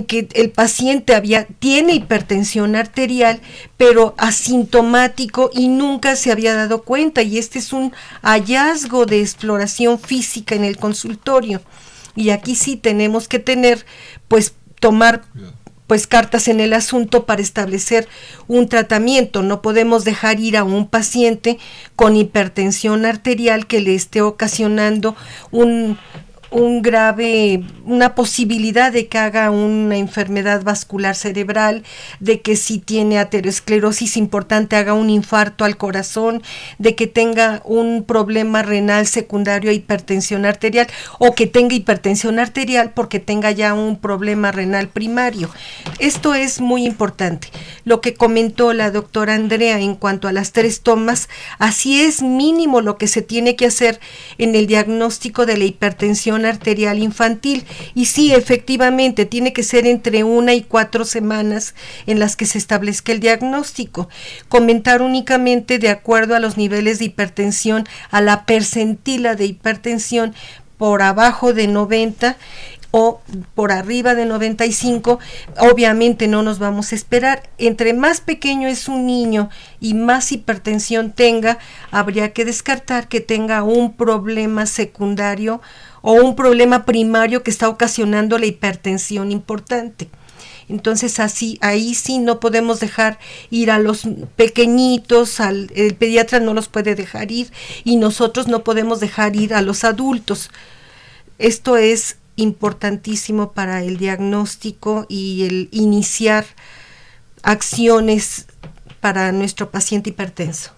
[SPEAKER 5] que el paciente tiene hipertensión arterial, pero asintomático y nunca se había dado cuenta, y este es un hallazgo de exploración física en el consultorio. Y aquí sí tenemos que tomar cartas en el asunto para establecer un tratamiento. No podemos dejar ir a un paciente con hipertensión arterial que le esté ocasionando una posibilidad de que haga una enfermedad vascular cerebral, de que si tiene aterosclerosis importante haga un infarto al corazón, de que tenga un problema renal secundario a hipertensión arterial, o que tenga hipertensión arterial porque tenga ya un problema renal primario. Esto es muy importante. Lo que comentó la doctora Andrea en cuanto a las 3 tomas, así es mínimo lo que se tiene que hacer en el diagnóstico de la hipertensión arterial infantil. Y sí, efectivamente, tiene que ser entre 1 y 4 semanas en las que se establezca el diagnóstico. Comentar únicamente de acuerdo a los niveles de hipertensión, a la percentila de hipertensión por abajo de 90 o por arriba de 95, obviamente no nos vamos a esperar. Entre más pequeño es un niño y más hipertensión tenga, habría que descartar que tenga un problema secundario o un problema primario que está ocasionando la hipertensión importante. Entonces ahí sí no podemos dejar ir a los pequeñitos, el pediatra no los puede dejar ir y nosotros no podemos dejar ir a los adultos. Esto es importantísimo para el diagnóstico y el iniciar acciones para nuestro paciente hipertenso.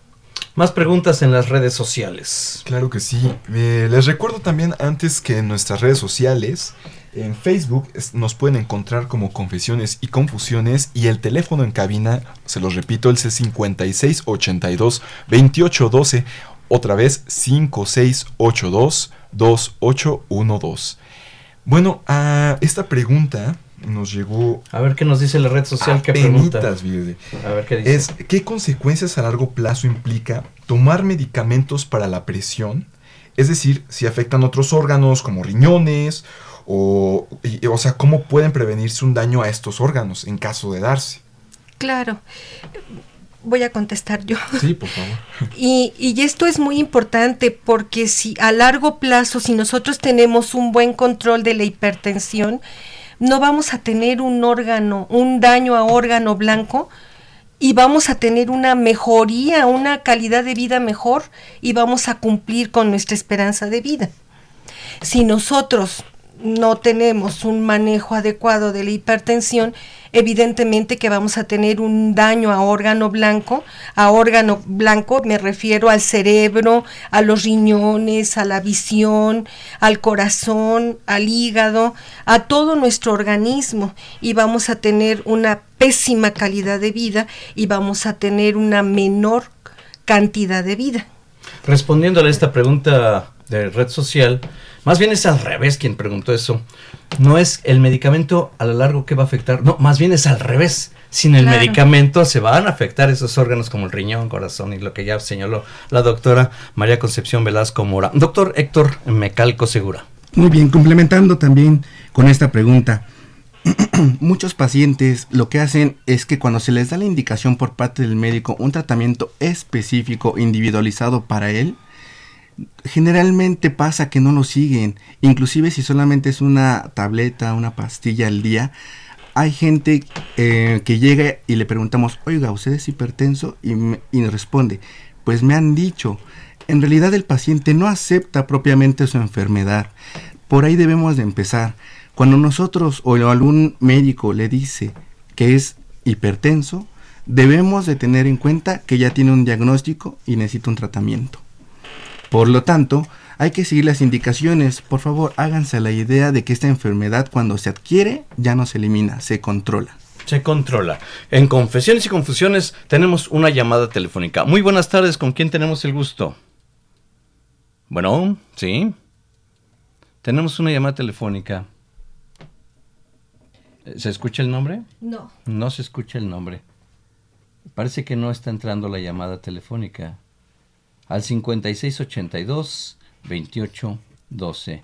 [SPEAKER 6] Más preguntas en las redes sociales.
[SPEAKER 2] Claro que sí. Les recuerdo también antes que en nuestras redes sociales, en Facebook nos pueden encontrar como Confesiones y Confusiones, y el teléfono en cabina, se los repito, el C5682-2812, otra vez 5682-2812. Bueno, esta pregunta nos llegó...
[SPEAKER 6] A ver qué nos dice la red social, qué pregunta.
[SPEAKER 2] A ver qué dice. ¿Qué consecuencias a largo plazo implica tomar medicamentos para la presión? Es decir, si afectan otros órganos como riñones, o sea, ¿cómo pueden prevenirse un daño a estos órganos en caso de darse?
[SPEAKER 5] Claro. Voy a contestar yo.
[SPEAKER 2] Sí, por favor.
[SPEAKER 5] Y esto es muy importante porque si a largo plazo, si nosotros tenemos un buen control de la hipertensión, no vamos a tener un daño a órgano blanco, y vamos a tener una mejoría, una calidad de vida mejor, y vamos a cumplir con nuestra esperanza de vida. Si nosotros no tenemos un manejo adecuado de la hipertensión, evidentemente que vamos a tener un daño a órgano blanco. A órgano blanco me refiero al cerebro, a los riñones, a la visión, al corazón, al hígado, a todo nuestro organismo, y vamos a tener una pésima calidad de vida y vamos a tener una menor cantidad de vida.
[SPEAKER 6] Respondiéndole a esta pregunta de red social, más bien es al revés quien preguntó eso. No es el medicamento a lo largo que va a afectar, no, más bien es al revés. Sin el medicamento se van a afectar esos órganos como el riñón, corazón y lo que ya señaló la doctora María Concepción Velasco Mora. Doctor Héctor Mecalco Segura.
[SPEAKER 8] Muy bien, complementando también con esta pregunta. Muchos pacientes lo que hacen es que cuando se les da la indicación por parte del médico un tratamiento específico, individualizado para él, generalmente pasa que no lo siguen. Inclusive si solamente es una tableta, una pastilla al día, hay gente que llega y le preguntamos, oiga, ¿usted es hipertenso? Y responde, pues me han dicho. En realidad el paciente no acepta propiamente su enfermedad. Por ahí debemos de empezar. Cuando nosotros o algún médico le dice que es hipertenso, debemos de tener en cuenta que ya tiene un diagnóstico y necesita un tratamiento. Por lo tanto, hay que seguir las indicaciones. Por favor, háganse la idea de que esta enfermedad cuando se adquiere ya no se elimina, se controla.
[SPEAKER 6] Se controla. En Confesiones y Confusiones tenemos una llamada telefónica. Muy buenas tardes, ¿con quién tenemos el gusto? Bueno, ¿sí? Tenemos una llamada telefónica. ¿Se escucha el nombre?
[SPEAKER 5] No.
[SPEAKER 6] No se escucha el nombre. Parece que no está entrando la llamada telefónica. Al 5682-2812.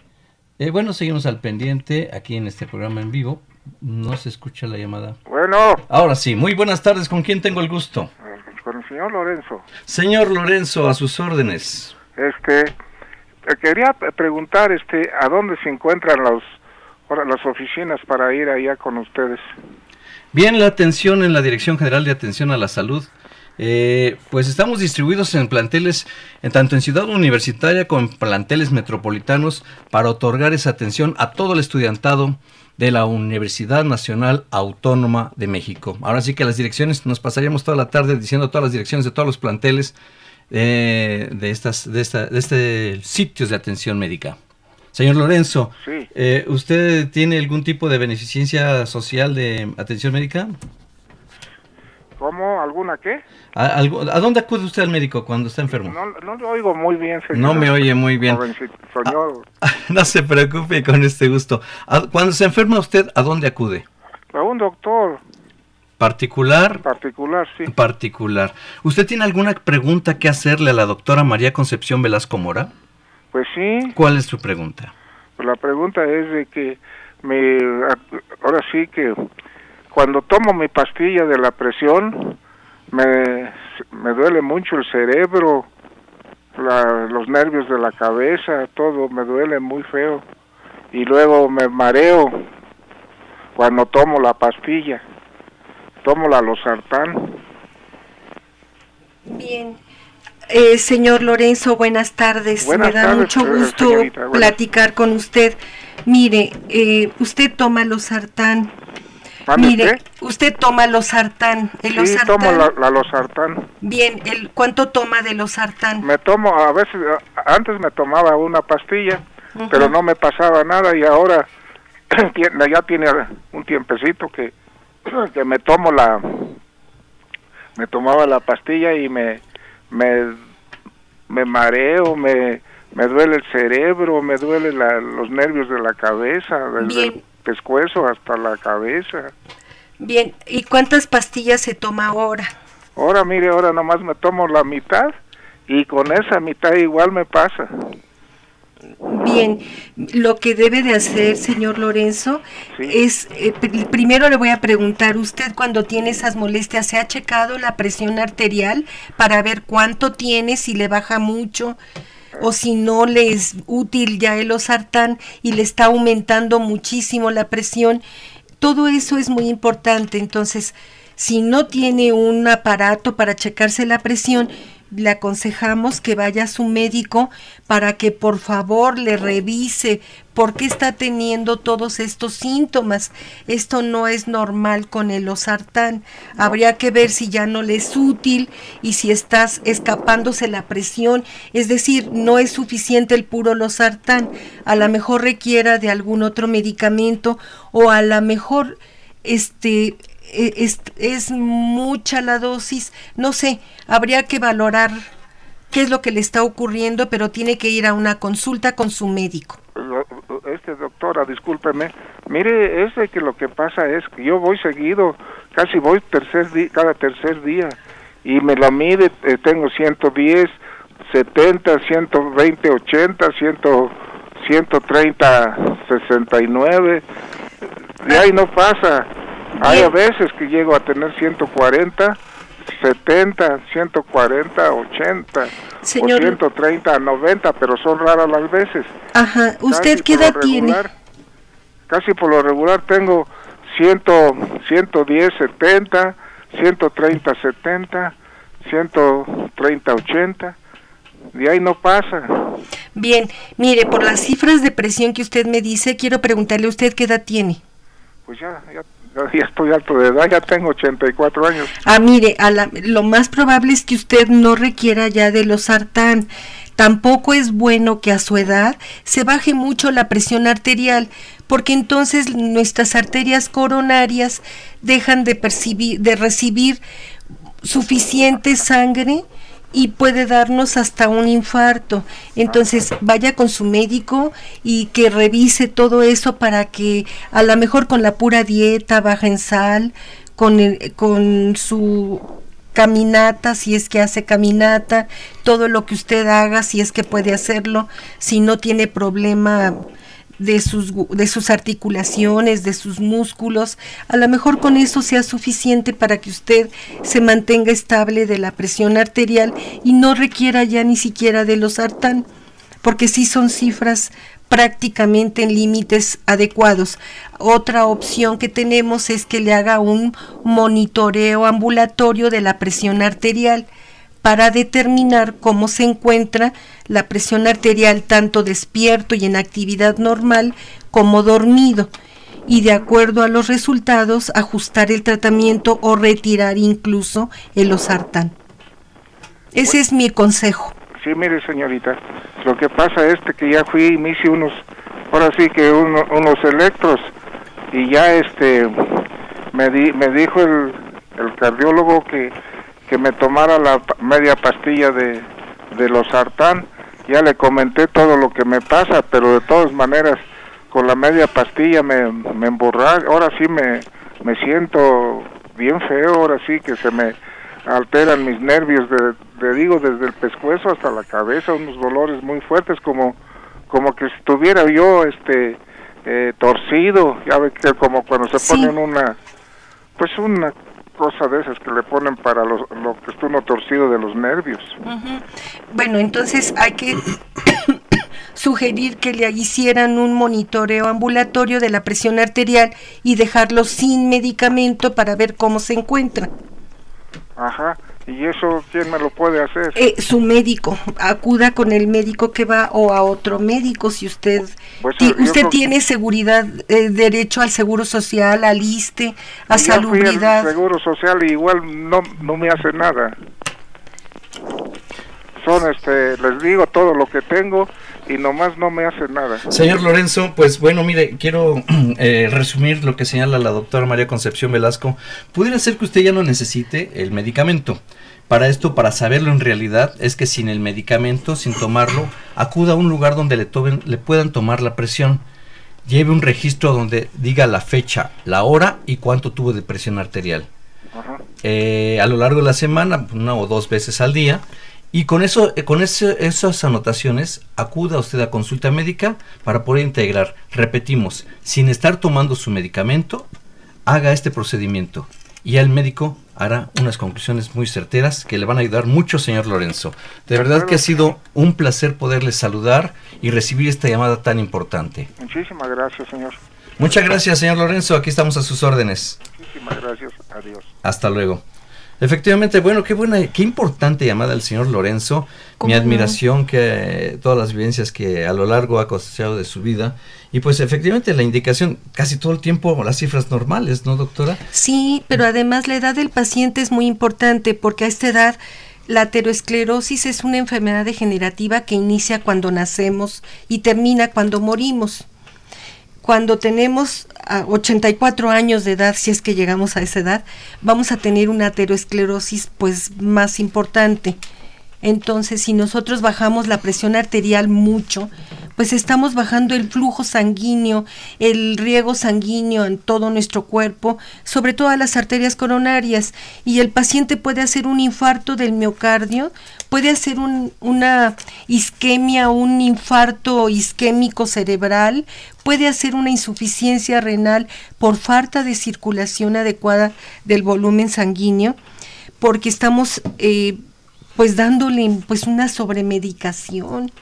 [SPEAKER 6] Bueno, seguimos al pendiente aquí en este programa en vivo. No se escucha la llamada.
[SPEAKER 10] Bueno.
[SPEAKER 6] Ahora sí, muy buenas tardes. ¿Con quién tengo el gusto?
[SPEAKER 10] Con el señor Lorenzo.
[SPEAKER 6] Señor Lorenzo, a sus órdenes.
[SPEAKER 10] Quería preguntar, ¿a dónde se encuentran las oficinas para ir allá con ustedes?
[SPEAKER 6] Bien, la atención en la Dirección General de Atención a la Salud. Pues estamos distribuidos en planteles, tanto en Ciudad Universitaria como en planteles metropolitanos, para otorgar esa atención a todo el estudiantado de la Universidad Nacional Autónoma de México. Ahora sí que las direcciones, nos pasaríamos toda la tarde diciendo todas las direcciones de todos los planteles de este sitios de atención médica. Señor Lorenzo,
[SPEAKER 10] sí.
[SPEAKER 6] ¿Usted tiene algún tipo de beneficencia social de atención médica?
[SPEAKER 10] ¿Cómo? ¿Alguna qué?
[SPEAKER 6] ¿A dónde acude usted al médico cuando está enfermo?
[SPEAKER 10] No lo oigo muy bien, señor.
[SPEAKER 6] No me oye muy bien.
[SPEAKER 10] Señor.
[SPEAKER 6] No se preocupe, con este gusto. Cuando se enferma usted, ¿a dónde acude?
[SPEAKER 10] A un doctor.
[SPEAKER 6] ¿Particular?
[SPEAKER 10] Particular, sí.
[SPEAKER 6] Particular. ¿Usted tiene alguna pregunta que hacerle a la doctora María Concepción Velasco Mora?
[SPEAKER 10] Pues sí.
[SPEAKER 6] ¿Cuál es su pregunta?
[SPEAKER 10] Pues la pregunta es de que ahora sí que cuando tomo mi pastilla de la presión, me duele mucho el cerebro, los nervios de la cabeza, todo me duele muy feo. Y luego me mareo cuando tomo la pastilla. Tomo la losartán.
[SPEAKER 5] Bien. Señor Lorenzo, buenas tardes.
[SPEAKER 10] Buenas
[SPEAKER 5] me da
[SPEAKER 10] tardes,
[SPEAKER 5] mucho gusto
[SPEAKER 10] señorita,
[SPEAKER 5] platicar con usted. Mire, usted toma losartán.
[SPEAKER 10] Mire,
[SPEAKER 5] usted toma losartán.
[SPEAKER 10] Sí, tomo la losartán.
[SPEAKER 5] Bien, ¿cuánto toma de losartán?
[SPEAKER 10] Me tomo, a veces, antes me tomaba una pastilla, pero no me pasaba nada, y ahora ya tiene un tiempecito que me tomaba la pastilla y me mareo, me duele el cerebro, me duele los nervios de la cabeza, desde el pescuezo hasta la cabeza.
[SPEAKER 5] Bien, ¿y cuántas pastillas se toma ahora?
[SPEAKER 10] Ahora nomás me tomo la mitad y con esa mitad igual me pasa.
[SPEAKER 5] Bien, lo que debe de hacer, señor Lorenzo, es, primero le voy a preguntar, usted cuando tiene esas molestias, ¿se ha checado la presión arterial para ver cuánto tiene, si le baja mucho, o si no le es útil ya el losartán y le está aumentando muchísimo la presión? Todo eso es muy importante. Entonces, si no tiene un aparato para checarse la presión, le aconsejamos que vaya a su médico para que por favor le revise por qué está teniendo todos estos síntomas. Esto no es normal con el losartán. Habría que ver si ya no le es útil y si estás escapándose la presión. Es decir, no es suficiente el puro losartán. A lo mejor requiera de algún otro medicamento, o a lo mejor es mucha la dosis, no sé, habría que valorar qué es lo que le está ocurriendo, pero tiene que ir a una consulta con su médico.
[SPEAKER 10] Doctora, discúlpeme, mire, es de que lo que pasa es que yo voy seguido, casi voy cada tercer día, y me lo mide, tengo 110, 70, 120, 80, 130, 69, de ahí no pasa. Hay a veces que llego a tener 140, 70, 140, 80, señor, o 130, 90, pero son raras las veces.
[SPEAKER 5] Ajá, ¿usted qué edad tiene?
[SPEAKER 10] Casi por lo regular tengo 110, 70, 130, 70, 130, 80, de ahí no pasa.
[SPEAKER 5] Bien, mire, por las cifras de presión que usted me dice, quiero preguntarle a usted qué edad tiene.
[SPEAKER 10] Pues ya estoy alto de edad, ya tengo 84 años.
[SPEAKER 5] Mire, lo más probable es que usted no requiera ya de losartán. Tampoco es bueno que a su edad se baje mucho la presión arterial, porque entonces nuestras arterias coronarias dejan de recibir suficiente sangre y puede darnos hasta un infarto. Entonces vaya con su médico y que revise todo eso para que a lo mejor con la pura dieta, baja en sal, con su caminata, si es que hace caminata, todo lo que usted haga, si es que puede hacerlo, si no tiene problema de sus articulaciones, de sus músculos, a lo mejor con eso sea suficiente para que usted se mantenga estable de la presión arterial y no requiera ya ni siquiera de losartán, porque sí son cifras prácticamente en límites adecuados. Otra opción que tenemos es que le haga un monitoreo ambulatorio de la presión arterial para determinar cómo se encuentra la presión arterial tanto despierto y en actividad normal como dormido, y de acuerdo a los resultados ajustar el tratamiento o retirar incluso el losartán. Ese es mi consejo.
[SPEAKER 10] Sí, mire, señorita, lo que pasa es que ya fui y me hice unos electros, y ya me dijo el cardiólogo que me tomara la media pastilla de losartán. Ya le comenté todo lo que me pasa, pero de todas maneras con la media pastilla me emborracho. Ahora sí me siento bien feo, ahora sí que se me alteran mis nervios, desde el pescuezo hasta la cabeza, unos dolores muy fuertes, como que estuviera yo torcido. Ya ve que como cuando se ponen una cosa de esas que le ponen para lo que está uno torcido de los nervios.
[SPEAKER 5] Uh-huh. Bueno, entonces hay que sugerir que le hicieran un monitoreo ambulatorio de la presión arterial y dejarlo sin medicamento para ver cómo se encuentra.
[SPEAKER 10] Ajá. ¿Y eso quién me lo puede hacer?
[SPEAKER 5] Su médico. Acuda con el médico que va, o a otro médico si usted usted tiene seguridad, derecho al seguro social, al ISSSTE, a salubridad.
[SPEAKER 10] Fui al seguro social y igual no me hace nada. Les digo todo lo que tengo y nomás no me hace nada.
[SPEAKER 6] Señor Lorenzo, pues bueno, mire, quiero resumir lo que señala la doctora María Concepción Velasco. Pudiera ser que usted ya no necesite el medicamento. Para esto, para saberlo en realidad, es que sin el medicamento, sin tomarlo, acuda a un lugar donde le puedan tomar la presión. Lleve un registro donde diga la fecha, la hora y cuánto tuvo de presión arterial. A lo largo de la semana, 1 o 2 veces al día, Y con esas anotaciones, acuda usted a consulta médica para poder integrar. Repetimos, sin estar tomando su medicamento, haga este procedimiento. Y el médico hará unas conclusiones muy certeras que le van a ayudar mucho, señor Lorenzo. De verdad que ha sido un placer poderle saludar y recibir esta llamada tan importante.
[SPEAKER 10] Muchísimas gracias, señor.
[SPEAKER 6] Muchas gracias, señor Lorenzo. Aquí estamos a sus órdenes.
[SPEAKER 10] Muchísimas gracias. Adiós.
[SPEAKER 6] Hasta luego. Efectivamente, bueno, qué importante llamada al señor Lorenzo. Mi admiración, que todas las vivencias que a lo largo ha cosechado de su vida. Y pues efectivamente la indicación, casi todo el tiempo las cifras normales, ¿no, doctora?
[SPEAKER 5] Sí, pero además la edad del paciente es muy importante, porque a esta edad la aterosclerosis es una enfermedad degenerativa que inicia cuando nacemos y termina cuando morimos. Cuando tenemos 84 años de edad, si es que llegamos a esa edad, vamos a tener una aterosclerosis pues más importante. Entonces, si nosotros bajamos la presión arterial mucho, pues estamos bajando el flujo sanguíneo, el riego sanguíneo en todo nuestro cuerpo, sobre todo las arterias coronarias, y el paciente puede hacer un infarto del miocardio, puede hacer una isquemia, un infarto isquémico cerebral, puede hacer una insuficiencia renal por falta de circulación adecuada del volumen sanguíneo, porque estamos pues dándole pues una sobremedicación.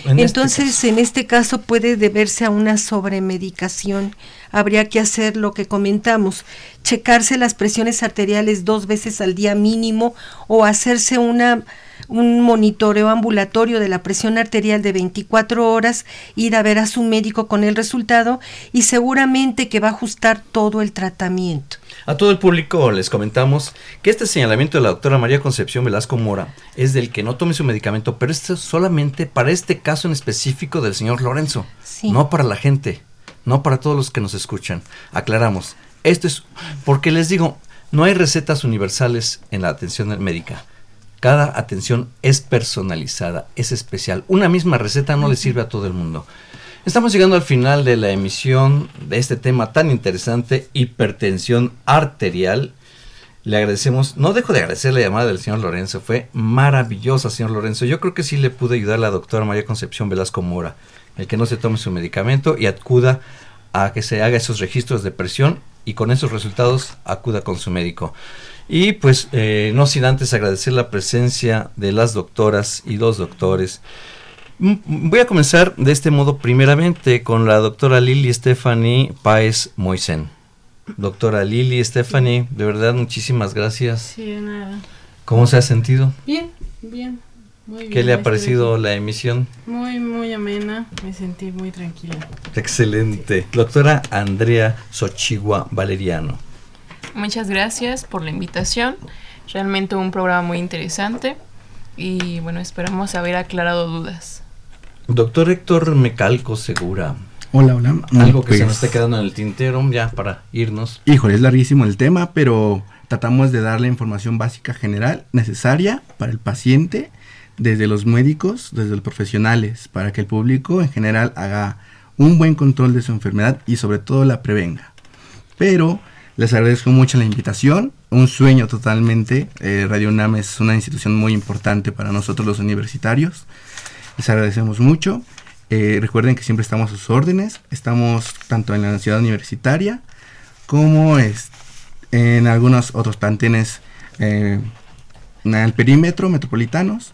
[SPEAKER 5] Entonces, en este caso puede deberse a una sobremedicación. Habría que hacer lo que comentamos, checarse las presiones arteriales 2 veces al día mínimo, o hacerse un monitoreo ambulatorio de la presión arterial de 24 horas, ir a ver a su médico con el resultado, y seguramente que va a ajustar todo el tratamiento.
[SPEAKER 6] A todo el público les comentamos que este señalamiento de la doctora María Concepción Velasco Mora es del que no tome su medicamento, pero esto es solamente para este caso en específico del señor Lorenzo, no para la gente, no para todos los que nos escuchan. Aclaramos, esto es porque les digo, no hay recetas universales en la atención médica. Cada atención es personalizada, es especial. Una misma receta no le sirve a todo el mundo. Estamos llegando al final de la emisión de este tema tan interesante, hipertensión arterial. Le agradecemos, no dejo de agradecer la llamada del señor Lorenzo, fue maravillosa, señor Lorenzo. Yo creo que sí le pude ayudar a la doctora María Concepción Velasco Mora, el que no se tome su medicamento y acuda a que se haga esos registros de presión, y con esos resultados acuda con su médico. Y pues no sin antes agradecer la presencia de las doctoras y los doctores. Voy a comenzar de este modo primeramente con la doctora Lili Stephanie Páez Moisén. Doctora Lili Stephanie, de verdad muchísimas gracias.
[SPEAKER 9] Sí, de nada.
[SPEAKER 6] ¿Cómo se ha sentido?
[SPEAKER 9] Bien, muy bien.
[SPEAKER 6] ¿Qué le ha parecido la emisión?
[SPEAKER 9] Muy amena, me sentí muy tranquila.
[SPEAKER 6] Excelente. Doctora Andrea Xochigua Valeriano.
[SPEAKER 7] Muchas gracias por la invitación. Realmente un programa muy interesante y bueno, esperamos haber aclarado dudas.
[SPEAKER 6] Doctor Héctor Mecalco Segura.
[SPEAKER 8] Hola.
[SPEAKER 6] Algo que se nos esté quedando en el tintero ya para irnos.
[SPEAKER 8] Híjole, es larguísimo el tema, pero tratamos de darle información básica general necesaria para el paciente, desde los médicos, desde los profesionales, para que el público en general haga un buen control de su enfermedad y sobre todo la prevenga. Pero les agradezco mucho la invitación, un sueño totalmente. Radio UNAM es una institución muy importante para nosotros los universitarios. Les agradecemos mucho. Recuerden que siempre estamos a sus órdenes. Estamos tanto en la ciudad universitaria como en algunos otros planteles en el perímetro metropolitanos.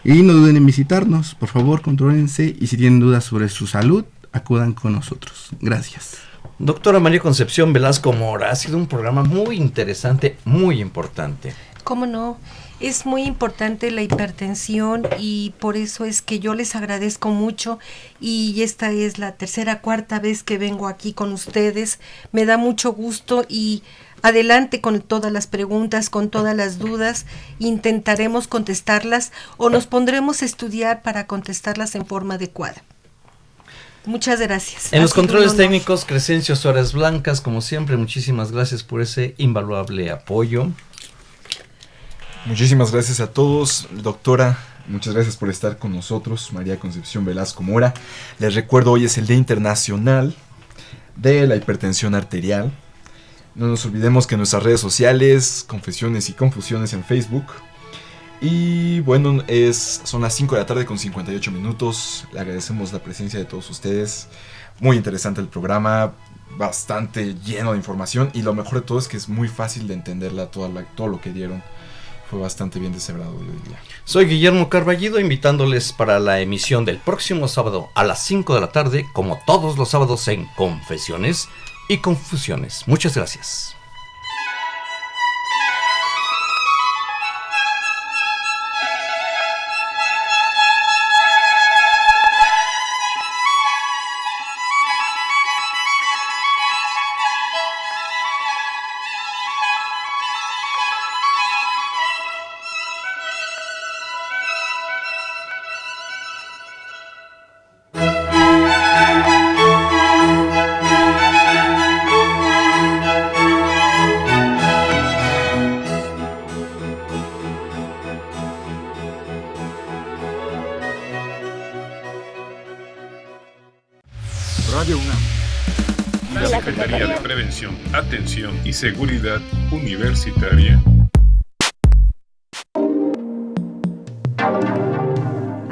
[SPEAKER 8] Y no duden en visitarnos, por favor, contrólense, y si tienen dudas sobre su salud, acudan con nosotros. Gracias.
[SPEAKER 6] Doctora María Concepción Velasco Mora, ha sido un programa muy interesante, muy importante.
[SPEAKER 5] ¿Cómo no? Es muy importante la hipertensión, y por eso es que yo les agradezco mucho, y esta es la 3ª, 4ª vez que vengo aquí con ustedes. Me da mucho gusto, y adelante con todas las preguntas, con todas las dudas. Intentaremos contestarlas o nos pondremos a estudiar para contestarlas en forma adecuada. Muchas gracias.
[SPEAKER 6] En los controles técnicos, Crescencio Suárez Blancas, como siempre, muchísimas gracias por ese invaluable apoyo.
[SPEAKER 2] Muchísimas gracias a todos, doctora. Muchas gracias por estar con nosotros, María Concepción Velasco Mora. Les recuerdo, hoy es el Día Internacional de la Hipertensión Arterial. No nos olvidemos que en nuestras redes sociales, Confesiones y Confusiones en Facebook, Y bueno, son las 5 de la tarde con 58 minutos. Le agradecemos la presencia de todos ustedes. Muy interesante el programa, bastante lleno de información. Y lo mejor de todo es que es muy fácil de entenderla, todo lo que dieron. Fue bastante bien deshebrado, yo diría.
[SPEAKER 6] Soy Guillermo Carballido, invitándoles para la emisión del próximo sábado a las 5 de la tarde, como todos los sábados, en Confesiones y Confusiones. Muchas gracias.
[SPEAKER 3] Radio UNAM. La Secretaría de Prevención, Atención y Seguridad Universitaria.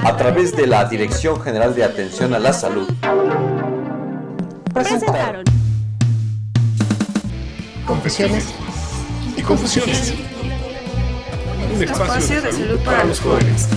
[SPEAKER 6] A través de la Dirección General de Atención a la Salud.
[SPEAKER 4] Presentaron
[SPEAKER 3] Confesiones y Confusiones. Un espacio de salud para los jóvenes.